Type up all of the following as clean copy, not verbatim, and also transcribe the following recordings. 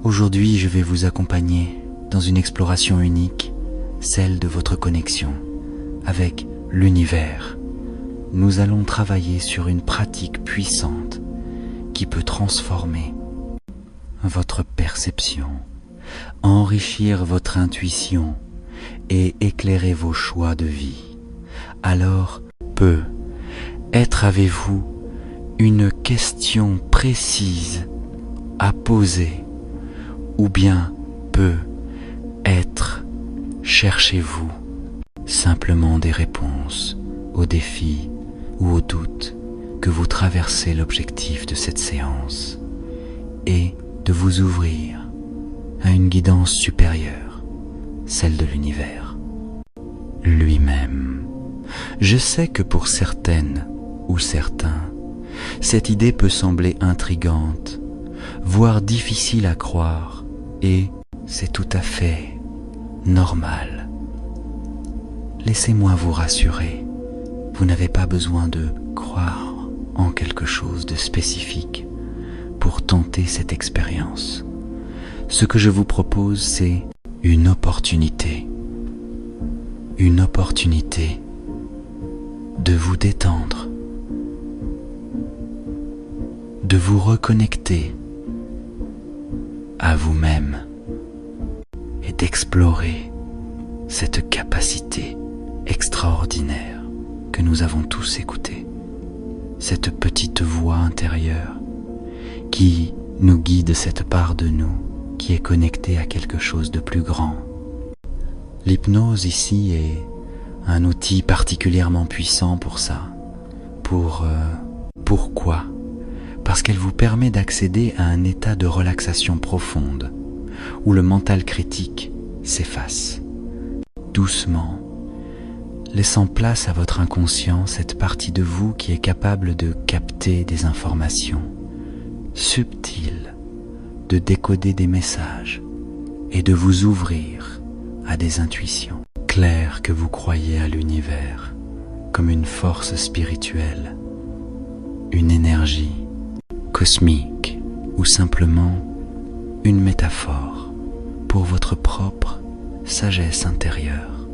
Aujourd'hui, je vais vous accompagner dans une exploration unique, celle de votre connexion avec l'univers. Nous allons travailler sur une pratique puissante qui peut transformer votre perception, enrichir votre intuition et éclairer vos choix de vie. Alors, avez-vous une question précise à poser, ou bien cherchez-vous simplement des réponses aux défis ou aux doutes que vous traversez l'objectif de cette séance et de vous ouvrir à une guidance supérieure, celle de l'univers lui-même. Je sais que pour certaines ou certains, cette idée peut sembler intrigante, voire difficile à croire, et c'est tout à fait normal. Laissez-moi vous rassurer, vous n'avez pas besoin de croire en quelque chose de spécifique pour tenter cette expérience. Ce que je vous propose, c'est une opportunité de vous détendre, de vous reconnecter à vous-même et d'explorer cette capacité extraordinaire que nous avons tous écoutée, cette petite voix intérieure qui nous guide, cette part de nous qui est connectée à quelque chose de plus grand. L'hypnose ici est un outil particulièrement puissant pour ça. Pourquoi ? Parce qu'elle vous permet d'accéder à un état de relaxation profonde, où le mental critique s'efface. Doucement, laissant place à votre inconscient, cette partie de vous qui est capable de capter des informations subtiles, de décoder des messages et de vous ouvrir à des intuitions claires que vous croyez à l'univers comme une force spirituelle, une énergie cosmique ou simplement une métaphore pour votre propre sagesse intérieure.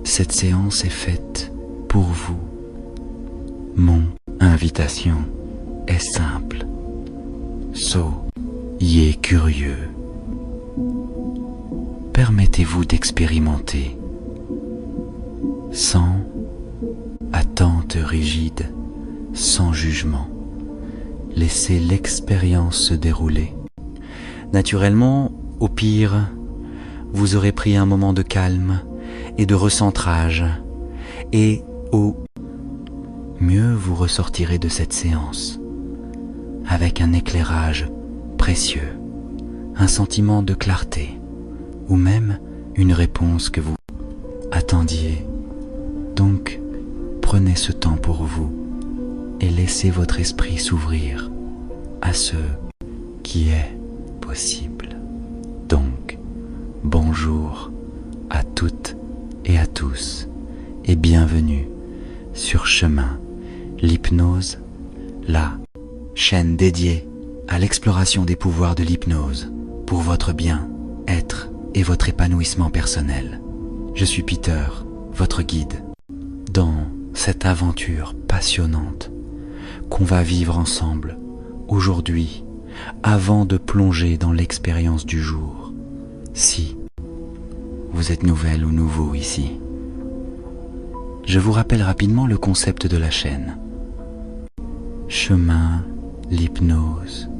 Cette séance est faite pour vous. Mon invitation est simple. Soyez curieux. Permettez-vous d'expérimenter sans attente rigide, sans jugement. Laissez l'expérience se dérouler. Naturellement, au pire, vous aurez pris un moment de calme et de recentrage, et au mieux vous ressortirez de cette séance avec un éclairage précieux, un sentiment de clarté, ou même une réponse que vous attendiez. Donc, prenez ce temps pour vous et laissez votre esprit s'ouvrir à ce qui est possible. Donc, bonjour à toutes et à tous et bienvenue sur Chemin l'hypnose, la chaîne dédiée à l'exploration des pouvoirs de l'hypnose pour votre bien-être et votre épanouissement personnel. Je suis Peter, votre guide, dans cette aventure passionnante qu'on va vivre ensemble aujourd'hui, avant de plonger dans l'expérience du jour. Si vous êtes nouvelle ou nouveau ici, je vous rappelle rapidement le concept de la chaîne. Chemin l'hypnose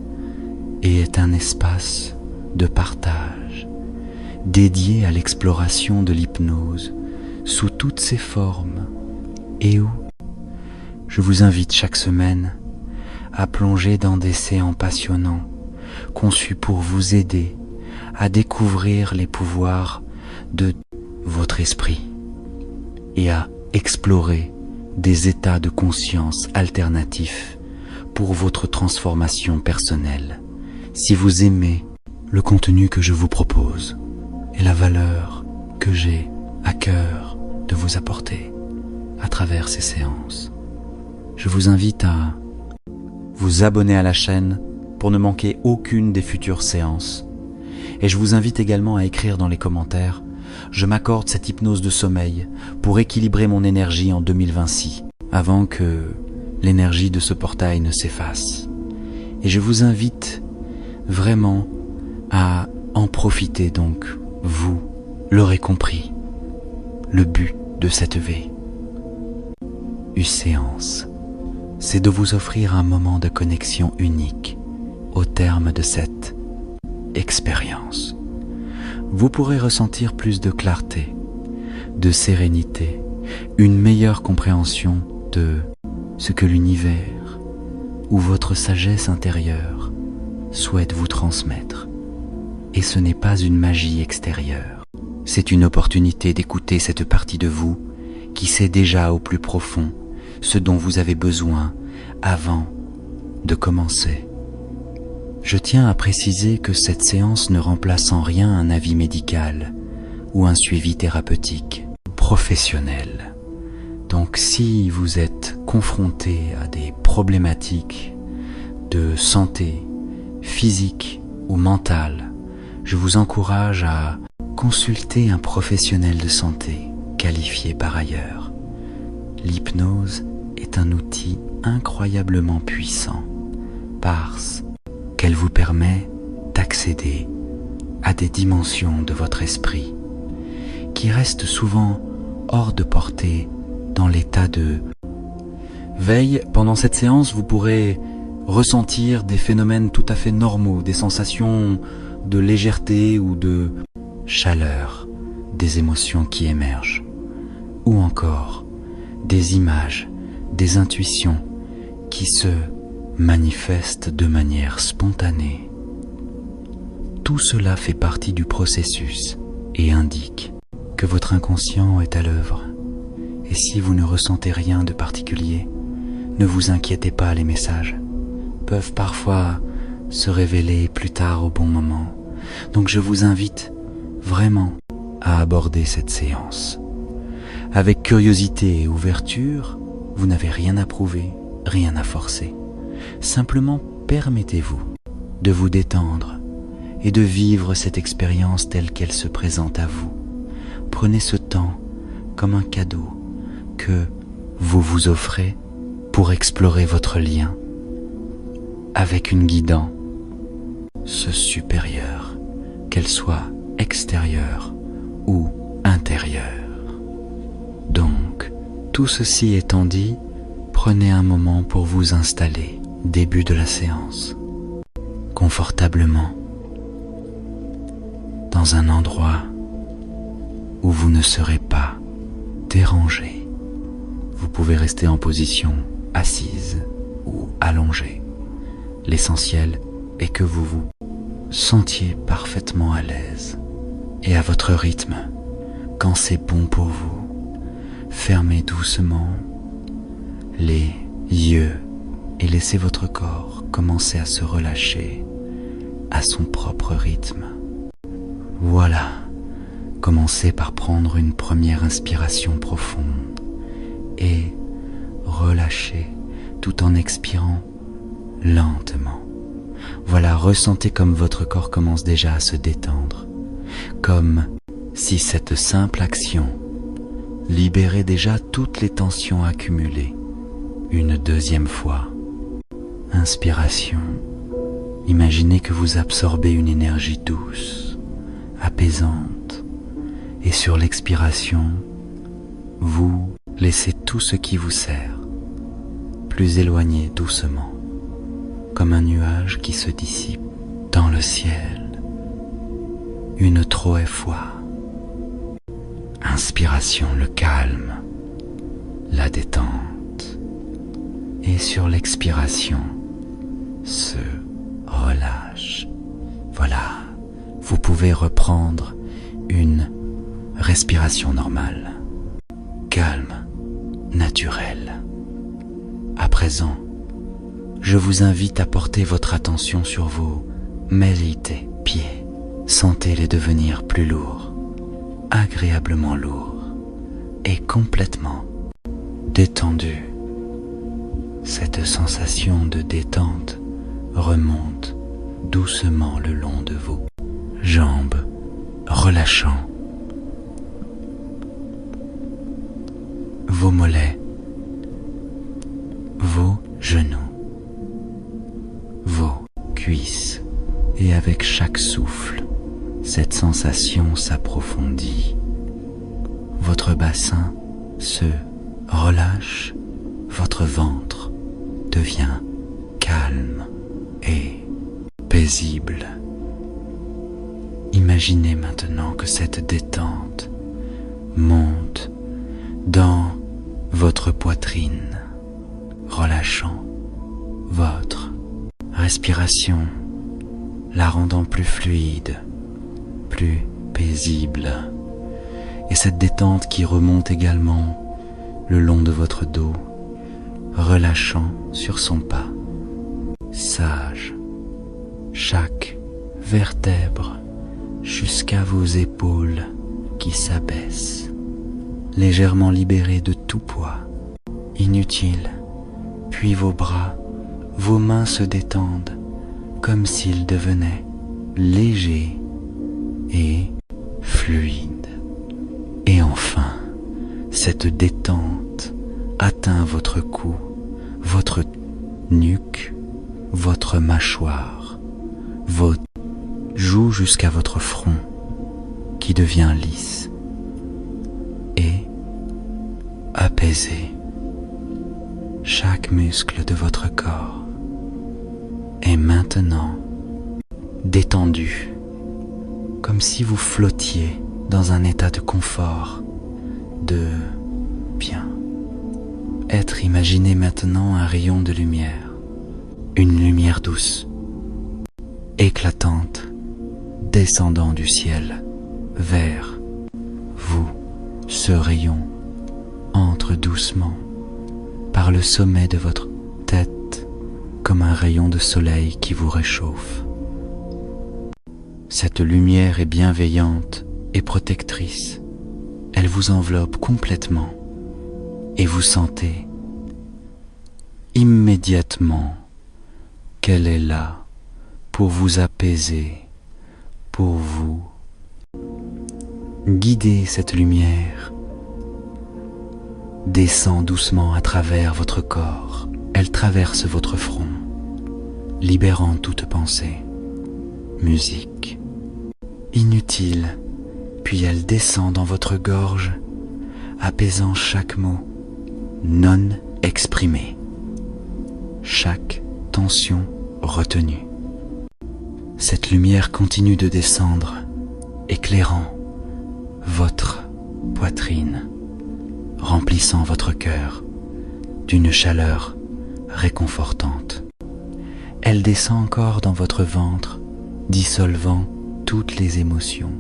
est un espace de partage dédié à l'exploration de l'hypnose sous toutes ses formes et où je vous invite chaque semaine à plonger dans des séances passionnants conçus pour vous aider à découvrir les pouvoirs de votre esprit et à explorer des états de conscience alternatifs pour votre transformation personnelle. Si vous aimez le contenu que je vous propose et la valeur que j'ai à cœur de vous apporter à travers ces séances, je vous invite à vous abonner à la chaîne pour ne manquer aucune des futures séances. Et je vous invite également à écrire dans les commentaires « Je m'accorde cette hypnose de sommeil pour équilibrer mon énergie en 2026, avant que l'énergie de ce portail ne s'efface. » Et je vous invite vraiment à en profiter donc, vous l'aurez compris, le but de cette veille. Séance, c'est de vous offrir un moment de connexion unique au terme de cette expérience. Vous pourrez ressentir plus de clarté, de sérénité, une meilleure compréhension de ce que l'univers ou votre sagesse intérieure souhaite vous transmettre. Et ce n'est pas une magie extérieure, c'est une opportunité d'écouter cette partie de vous qui sait déjà au plus profond ce dont vous avez besoin avant de commencer. Je tiens à préciser que cette séance ne remplace en rien un avis médical ou un suivi thérapeutique professionnel. Donc si vous êtes confronté à des problématiques de santé physique ou mentale, je vous encourage à consulter un professionnel de santé qualifié par ailleurs. L'hypnose est un outil incroyablement puissant parce qu'elle vous permet d'accéder à des dimensions de votre esprit qui restent souvent hors de portée dans l'état de veille. Pendant cette séance, vous pourrez ressentir des phénomènes tout à fait normaux, des sensations de légèreté ou de chaleur, des émotions qui émergent, ou encore des images, des intuitions qui se manifestent de manière spontanée. Tout cela fait partie du processus et indique que votre inconscient est à l'œuvre. Et si vous ne ressentez rien de particulier, ne vous inquiétez pas, les messages peuvent parfois se révéler plus tard au bon moment. Donc je vous invite vraiment à aborder cette séance avec curiosité et ouverture. Vous n'avez rien à prouver, rien à forcer. Simplement permettez-vous de vous détendre et de vivre cette expérience telle qu'elle se présente à vous. Prenez ce temps comme un cadeau que vous vous offrez pour explorer votre lien avec une guidance supérieure, qu'elle soit extérieure ou intérieure. Donc, tout ceci étant dit, prenez un moment pour vous installer, début de la séance, confortablement, dans un endroit où vous ne serez pas dérangé. Vous pouvez rester en position assise ou allongée. L'essentiel est que vous vous sentiez parfaitement à l'aise et à votre rythme. Quand c'est bon pour vous, fermez doucement les yeux et laissez votre corps commencer à se relâcher à son propre rythme. Voilà, commencez par prendre une première inspiration profonde et relâchez tout en expirant lentement. Voilà, ressentez comme votre corps commence déjà à se détendre, comme si cette simple action libérait déjà toutes les tensions accumulées. Une deuxième fois, inspiration. Imaginez que vous absorbez une énergie douce, apaisante, et sur l'expiration, vous laissez tout ce qui vous sert plus éloigner doucement, comme un nuage qui se dissipe dans le ciel. Une troisième fois. Inspiration, le calme, la détente. Et sur l'expiration, se relâche. Voilà, vous pouvez reprendre une respiration normale, calme, naturelle. À présent, je vous invite à porter votre attention sur vos mellités, pieds. Sentez-les devenir plus lourds, agréablement lourds et complètement détendus. Cette sensation de détente remonte doucement le long de vos jambes, relâchant vos mollets, vos genoux, vos cuisses, et avec chaque souffle, cette sensation s'approfondit. Votre bassin se relâche, votre ventre devient calme et paisible. Imaginez maintenant que cette détente monte dans votre poitrine, relâchant votre respiration, la rendant plus fluide, plus paisible. Et cette détente qui remonte également le long de votre dos, relâchant sur son pas, sage, chaque vertèbre jusqu'à vos épaules qui s'abaissent, légèrement libérées de tout poids inutile, puis vos bras, vos mains se détendent comme s'ils devenaient légers et fluides. Et enfin, cette détente atteint votre cou, votre nuque, votre mâchoire, vos joues jusqu'à votre front qui devient lisse et apaisé. Chaque muscle de votre corps est maintenant détendu, comme si vous flottiez dans un état de confort, de bien-être. Imaginez maintenant un rayon de lumière, une lumière douce, éclatante, descendant du ciel vers vous. Ce rayon entre doucement par le sommet de votre tête comme un rayon de soleil qui vous réchauffe. Cette lumière est bienveillante et protectrice. Elle vous enveloppe complètement et vous sentez immédiatement qu'elle est là pour vous apaiser, pour vous guider. Cette lumière descend doucement à travers votre corps. Elle traverse votre front, libérant toute pensée, musique inutile. Puis elle descend dans votre gorge, apaisant chaque mot non exprimé, chaque tension retenue. Cette lumière continue de descendre, éclairant votre poitrine, remplissant votre cœur d'une chaleur réconfortante. Elle descend encore dans votre ventre, dissolvant toutes les émotions,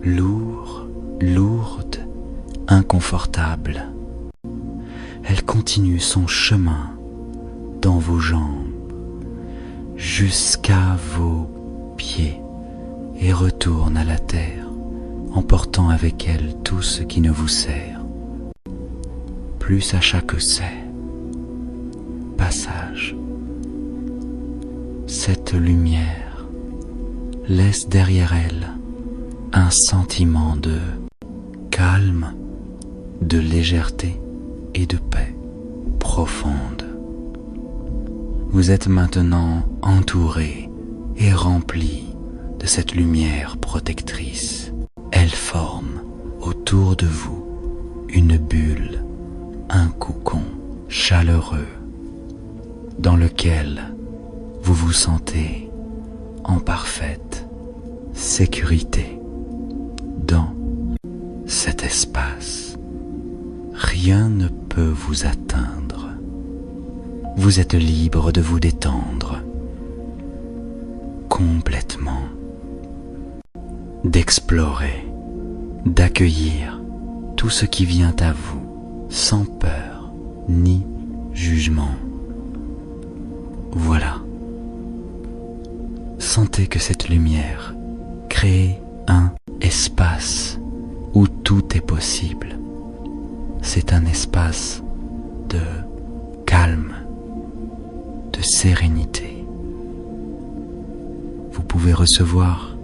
lourdes, inconfortables. Elle continue son chemin dans vos jambes, jusqu'à vos pieds, et retourne à la terre, emportant avec elle tout ce qui ne vous sert. Plus à chaque passage, cette lumière laisse derrière elle un sentiment de calme, de légèreté et de paix profonde. Vous êtes maintenant entouré et rempli de cette lumière protectrice. Elle forme autour de vous une bulle, un cocon chaleureux dans lequel vous vous sentez en parfaite sécurité. Dans cet espace, rien ne peut vous atteindre. Vous êtes libre de vous détendre complètement, d'explorer, d'accueillir tout ce qui vient à vous sans peur ni jugement. Voilà. Sentez que cette lumière crée un espace où tout est possible. C'est un espace de calme, de sérénité, vous pouvez recevoir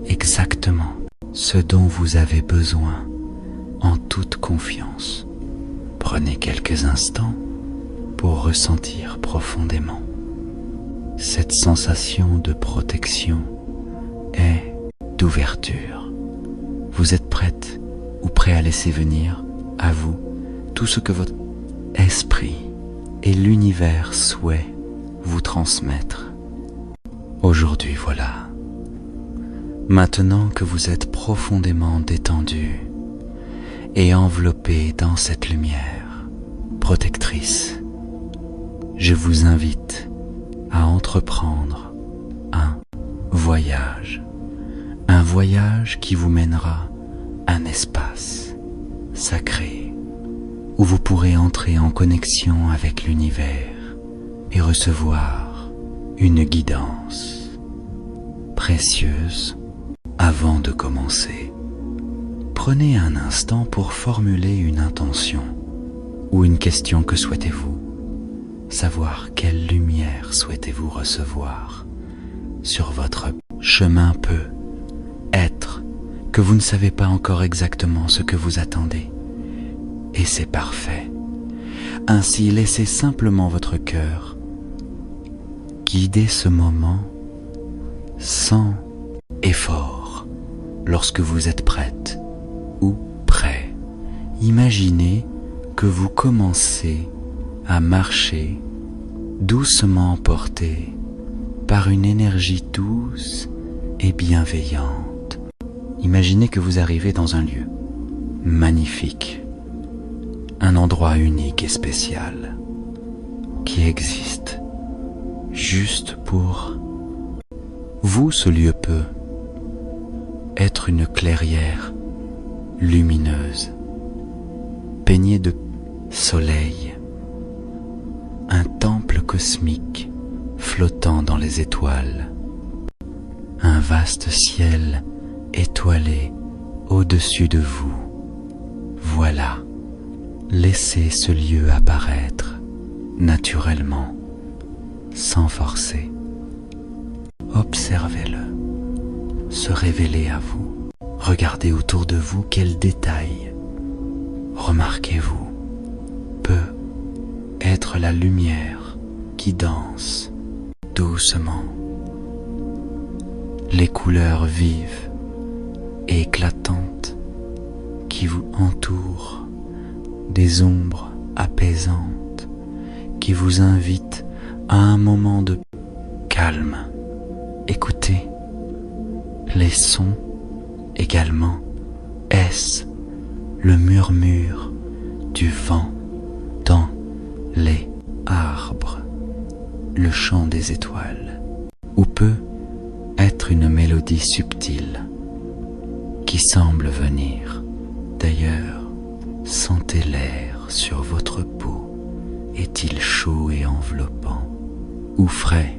exactement ce dont vous avez besoin en toute confiance. Prenez quelques instants pour ressentir profondément cette sensation de protection et d'ouverture. Vous êtes prête ou prêt à laisser venir à vous tout ce que votre esprit et l'univers souhaitent vous transmettre. Aujourd'hui, voilà. Maintenant que vous êtes profondément détendu et enveloppé dans cette lumière protectrice, je vous invite à entreprendre un voyage qui vous mènera à un espace sacré où vous pourrez entrer en connexion avec l'univers et recevoir une guidance précieuse. Avant de commencer, prenez un instant pour formuler une intention ou une question. Que souhaitez-vous savoir? Quelle lumière souhaitez-vous recevoir sur votre chemin? Peut être que vous ne savez pas encore exactement ce que vous attendez, et c'est parfait. Ainsi, laissez simplement votre cœur guider ce moment sans effort. Lorsque vous êtes prête ou prêt, imaginez que vous commencez à marcher doucement, porté par une énergie douce et bienveillante. Imaginez que vous arrivez dans un lieu magnifique, un endroit unique et spécial qui existe juste pour vous. Ce lieu peut être une clairière lumineuse, baignée de soleil, un temple cosmique flottant dans les étoiles, un vaste ciel étoilé au-dessus de vous. Voilà, laissez ce lieu apparaître naturellement, sans forcer. Observez-le se révéler à vous. Regardez autour de vous, quels détails remarquez-vous? Peut être la lumière qui danse doucement, les couleurs vives et éclatantes qui vous entourent, des ombres apaisantes qui vous invitent à un moment de calme. Écoutez les sons également. Est-ce le murmure du vent dans les arbres, le chant des étoiles, ou peut être une mélodie subtile qui semble venir d'ailleurs? Sentez l'air sur votre peau. Est-il chaud et enveloppant ou frais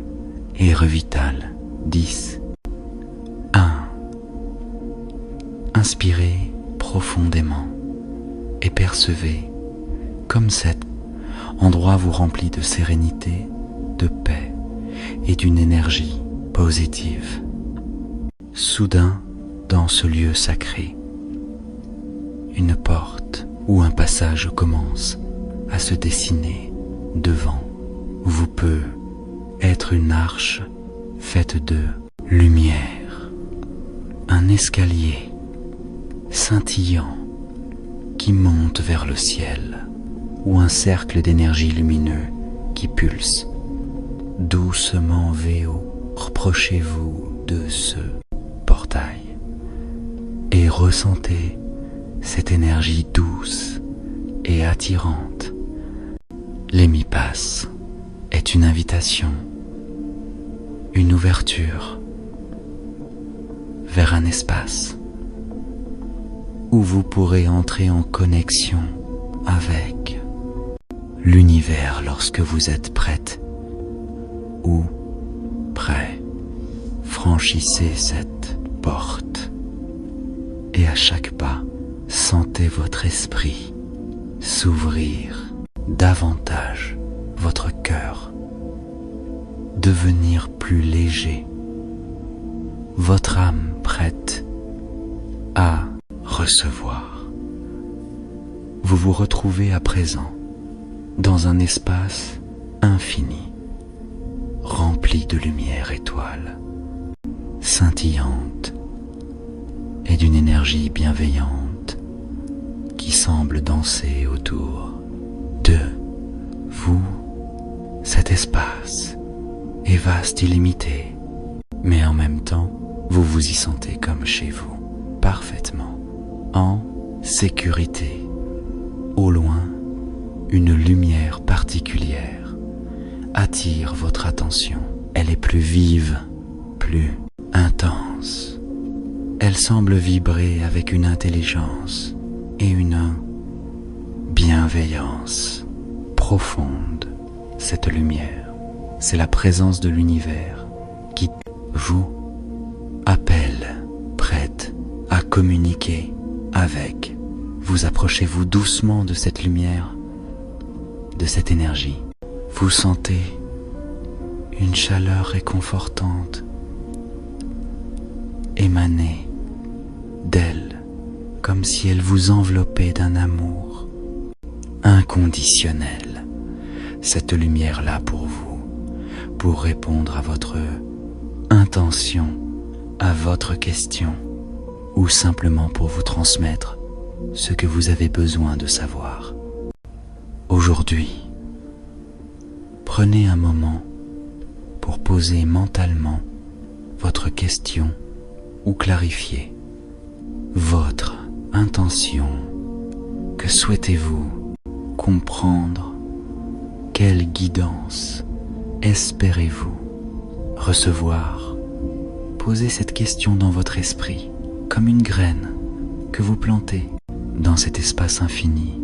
et revital? 10. 1. Inspirez profondément et percevez comme cet endroit vous remplit de sérénité, de paix et d'une énergie positive. Soudain, dans ce lieu sacré, une porte ou un passage commence à se dessiner devant vous. Peut être une arche faite de lumière, un escalier scintillant qui monte vers le ciel, ou un cercle d'énergie lumineux qui pulse doucement vers haut. Rapprochez-vous de ce portail et ressentez cette énergie douce et attirante. L'Emi-Pass est une invitation, une ouverture vers un espace où vous pourrez entrer en connexion avec l'univers. Lorsque vous êtes prête ou prêt, franchissez cette porte et à chaque pas, sentez votre esprit s'ouvrir davantage, votre cœur devenir plus léger votre âme prête à recevoir. Vous vous retrouvez à présent dans un espace infini, rempli de lumière étoile, scintillante et d'une énergie bienveillante qui semble danser autour de vous. Cet espace est vaste, illimité, mais en même temps, vous vous y sentez comme chez vous, parfaitement, en sécurité. Au loin, une lumière particulière attire votre attention. Elle est plus vive, plus intense. Elle semble vibrer avec une intelligence et une bienveillance profonde. Cette lumière, c'est la présence de l'univers qui vous appelle, prête à communiquer avec. Vous approchez-vous doucement de cette lumière, de cette énergie. Vous sentez une chaleur réconfortante émaner d'elle, comme si elle vous enveloppait d'un amour inconditionnel. Cette lumière-là pour vous, pour répondre à votre intention, à votre question, ou simplement pour vous transmettre ce que vous avez besoin de savoir. Aujourd'hui, prenez un moment pour poser mentalement votre question ou clarifier votre intention. Que souhaitez-vous comprendre? Quelle guidance espérez-vous recevoir? Posez cette question dans votre esprit, comme une graine que vous plantez dans cet espace infini,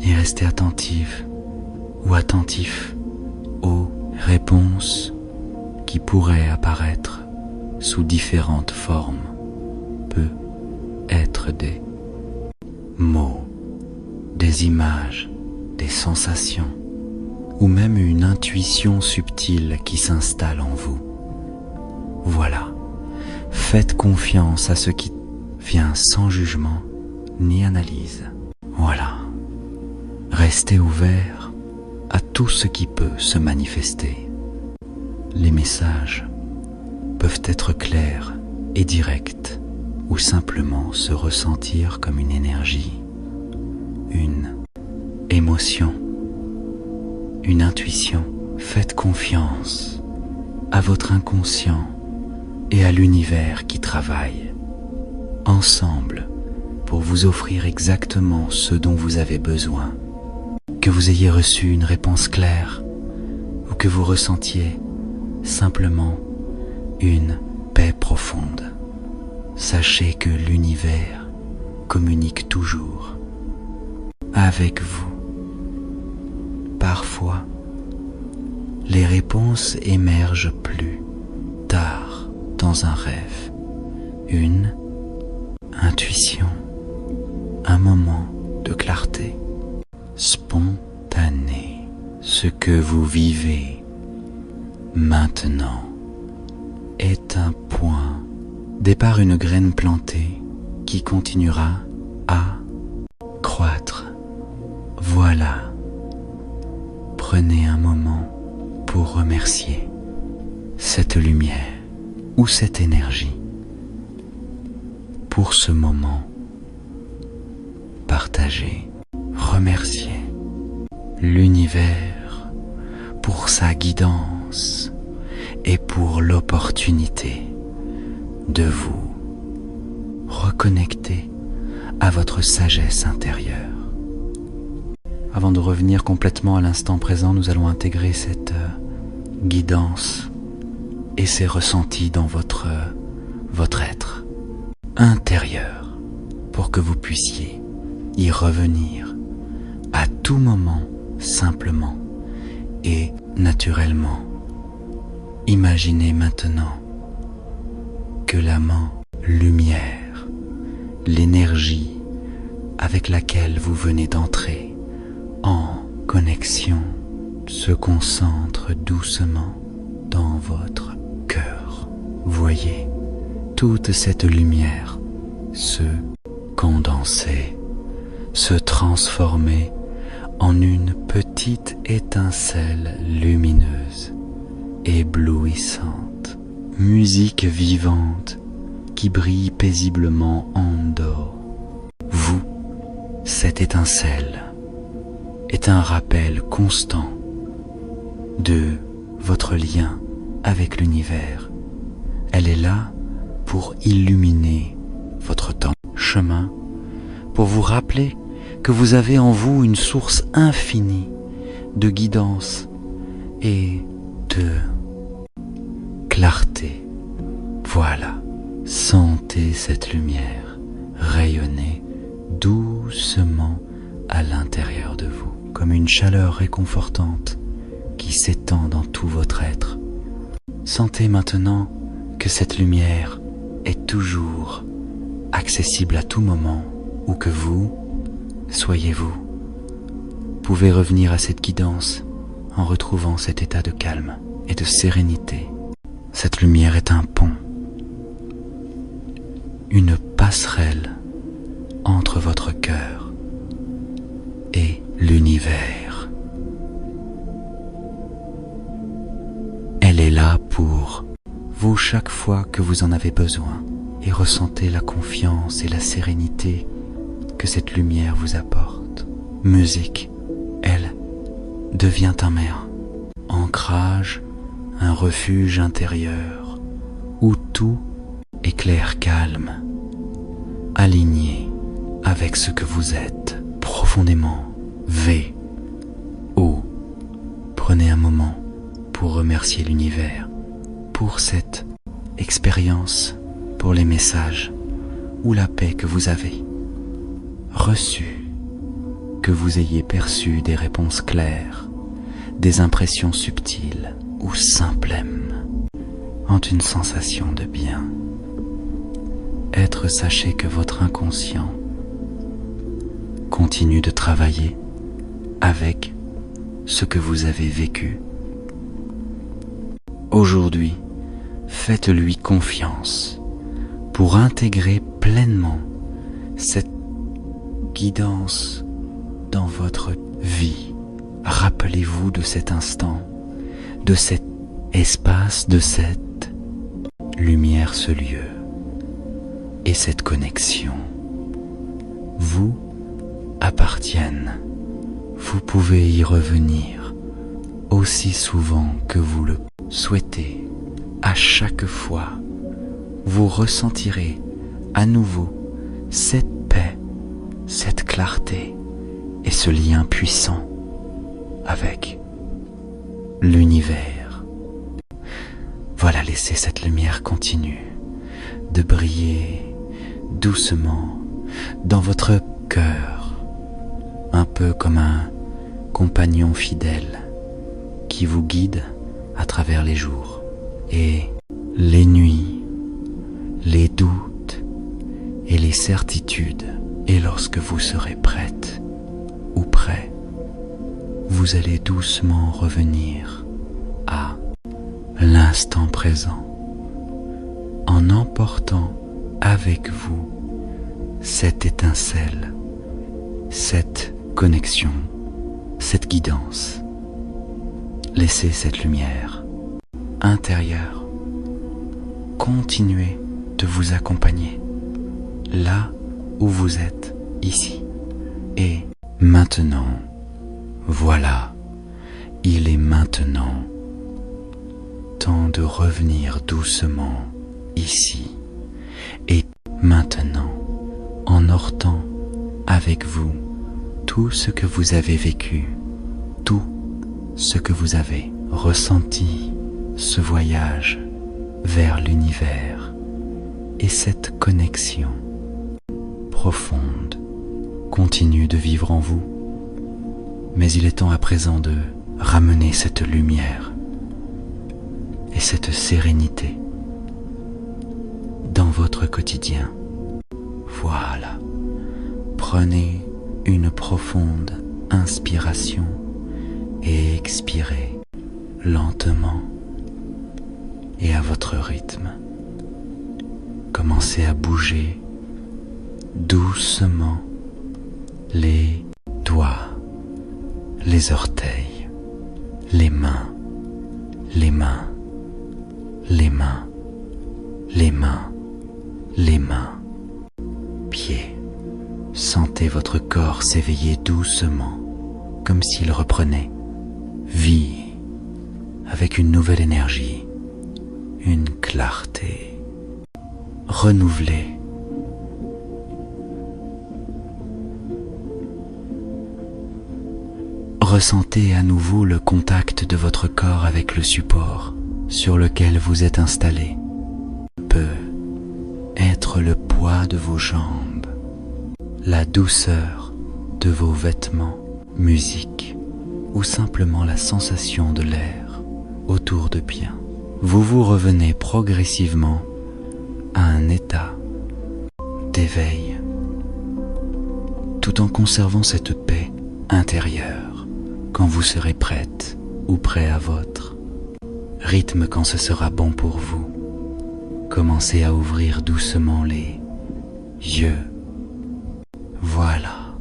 et restez attentive ou attentif aux réponses qui pourraient apparaître sous différentes formes. Peut être des mots, des images, des sensations, ou même une intuition subtile qui s'installe en vous. Voilà, faites confiance à ce qui vient sans jugement ni analyse. Voilà, restez ouvert à tout ce qui peut se manifester. Les messages peuvent être clairs et directs, ou simplement se ressentir comme une énergie, une émotion, une intuition. Faites confiance à votre inconscient et à l'univers qui travaille ensemble pour vous offrir exactement ce dont vous avez besoin. Que vous ayez reçu une réponse claire ou que vous ressentiez simplement une paix profonde, sachez que l'univers communique toujours avec vous. Parfois, les réponses émergent plus tard dans un rêve, une intuition, un moment de clarté spontanée. Ce que vous vivez maintenant est un point, départ, une graine plantée qui continuera à croître. Voilà, prenez un moment pour remercier cette lumière ou cette énergie pour ce moment partagé. Remerciez l'univers pour sa guidance et pour l'opportunité de vous reconnecter à votre sagesse intérieure. Avant de revenir complètement à l'instant présent, nous allons intégrer cette guidance et ces ressentis dans votre être intérieur pour que vous puissiez y revenir à tout moment, simplement et naturellement. Imaginez maintenant que l'amant lumière, l'énergie avec laquelle vous venez d'entrer en connexion, se concentre doucement dans votre cœur. voyez toute cette lumière se condenser, se transformer en une petite étincelle lumineuse, éblouissante, musique vivante qui brille paisiblement en dehors. Vous, cette étincelle, est un rappel constant de votre lien avec l'univers. Elle est là pour illuminer votre temps, chemin, pour vous rappeler que vous avez en vous une source infinie de guidance et de clarté. Voilà, sentez cette lumière rayonner doucement à l'intérieur de vous, comme une chaleur réconfortante qui s'étend dans tout votre être. Sentez maintenant que cette lumière est toujours accessible à tout moment, où que vous soyez-vous. Pouvez revenir à cette guidance en retrouvant cet état de calme et de sérénité. Cette lumière est un pont, une passerelle entre votre cœur et l'univers. Elle est là pour vous chaque fois que vous en avez besoin, et ressentez la confiance et la sérénité que cette lumière vous apporte. Musique, elle, devient un ancrage, un refuge intérieur, où tout est clair, calme, aligné avec ce que vous êtes profondément. V.O. Prenez un moment pour remercier l'univers, pour cette expérience, pour les messages ou la paix que vous avez reçue, que vous ayez perçu des réponses claires, des impressions subtiles ou simplèmes, ont une sensation de bien. Sachez que votre inconscient continue de travailler avec ce que vous avez vécu. Aujourd'hui, faites-lui confiance pour intégrer pleinement cette guidance dans votre vie. Rappelez-vous de cet instant, de cet espace, de cette lumière, ce lieu et cette connexion vous appartiennent. Vous pouvez y revenir aussi souvent que vous le souhaitez. À chaque fois, vous ressentirez à nouveau cette paix, cette clarté et ce lien puissant avec l'univers. Voilà, laissez cette lumière continue de briller doucement dans votre cœur, un peu comme un compagnon fidèle qui vous guide à travers les jours et les nuits, les doutes et les certitudes. Et lorsque vous serez prête ou prêt, vous allez doucement revenir à l'instant présent en emportant avec vous cette étincelle, cette connexion, cette guidance. Laissez cette lumière intérieure continuer de vous accompagner là où vous êtes, ici et maintenant. Voilà, il est maintenant temps de revenir doucement ici et maintenant, en ortant avec vous tout ce que vous avez vécu, tout ce que vous avez ressenti, ce voyage vers l'univers et cette connexion profonde continue de vivre en vous. Mais il est temps à présent de ramener cette lumière et cette sérénité dans votre quotidien. Voilà, prenez une profonde inspiration et expirez lentement et à votre rythme. Commencez à bouger doucement les doigts, les orteils, les mains, les mains, les mains, les mains, les mains, pieds. Sentez votre corps s'éveiller doucement, comme s'il reprenait vie, avec une nouvelle énergie, une clarté renouvelée. Ressentez à nouveau le contact de votre corps avec le support sur lequel vous êtes installé. Peut être le poids de vos jambes, la douceur de vos vêtements, musique ou simplement la sensation de l'air autour de bien. Vous vous revenez progressivement à un état d'éveil, tout en conservant cette paix intérieure quand vous serez prête ou prêt à votre rythme quand ce sera bon pour vous. Commencez à ouvrir doucement les yeux. Voilà,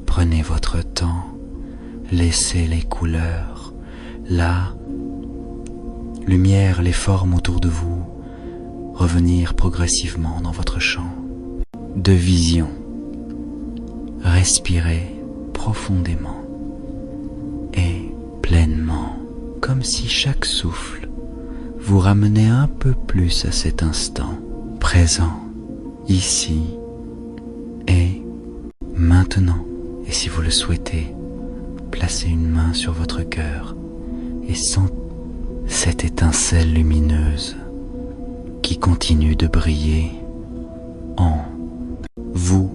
prenez votre temps, laissez les couleurs, la lumière, les formes autour de vous revenir progressivement dans votre champ de vision. Respirez profondément et pleinement, comme si chaque souffle vous ramenait un peu plus à cet instant présent, ici et maintenant. Et si vous le souhaitez, placez une main sur votre cœur et sentez cette étincelle lumineuse qui continue de briller en vous.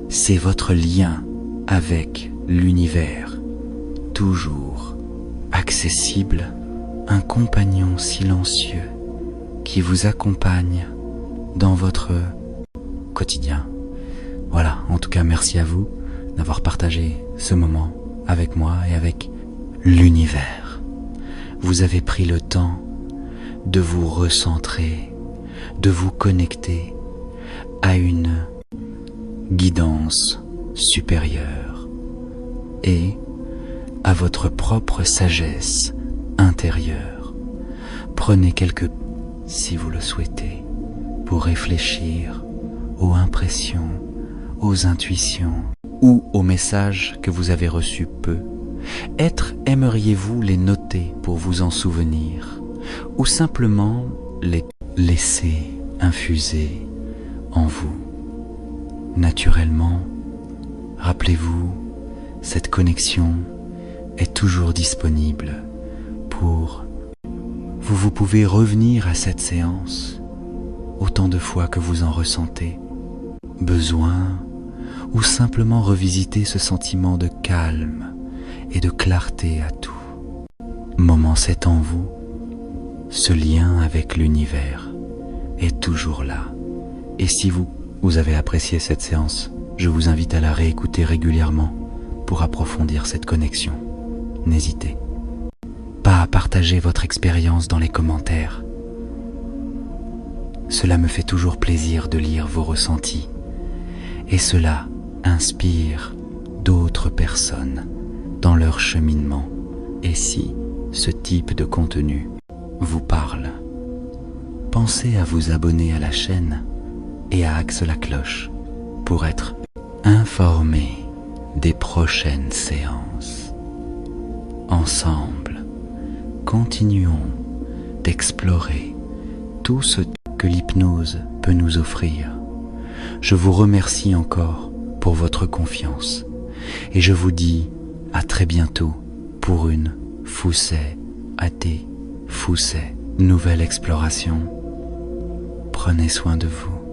C'est votre lien avec l'univers, toujours accessible, un compagnon silencieux qui vous accompagne dans votre quotidien. Voilà, en tout cas merci à vous d'avoir partagé ce moment avec moi et avec l'univers. Vous avez pris le temps de vous recentrer, de vous connecter à une guidance supérieure et à votre propre sagesse intérieure. Prenez quelques, si vous le souhaitez, pour réfléchir aux impressions, aux intuitions ou aux messages que vous avez reçus peu. Aimeriez-vous les noter pour vous en souvenir ou simplement les laisser infuser en vous naturellement? Rappelez-vous, cette connexion est toujours disponible pour vous. Vous pouvez revenir à cette séance autant de fois que vous en ressentez besoin ou simplement revisiter ce sentiment de calme et de clarté à tout moment. C'est en vous. Ce lien avec l'univers est toujours là. Et si vous avez apprécié cette séance, je vous invite à la réécouter régulièrement pour approfondir cette connexion. N'hésitez pas à partager votre expérience dans les commentaires. Cela me fait toujours plaisir de lire vos ressentis et cela inspire d'autres personnes dans leur cheminement. Et si ce type de contenu vous parle, pensez à vous abonner à la chaîne et à axer la cloche pour être informé des prochaines séances. Ensemble, continuons d'explorer tout ce que l'hypnose peut nous offrir. Je vous remercie encore pour votre confiance et je vous dis à très bientôt pour une Foussay AD Foussay nouvelle exploration. Prenez soin de vous.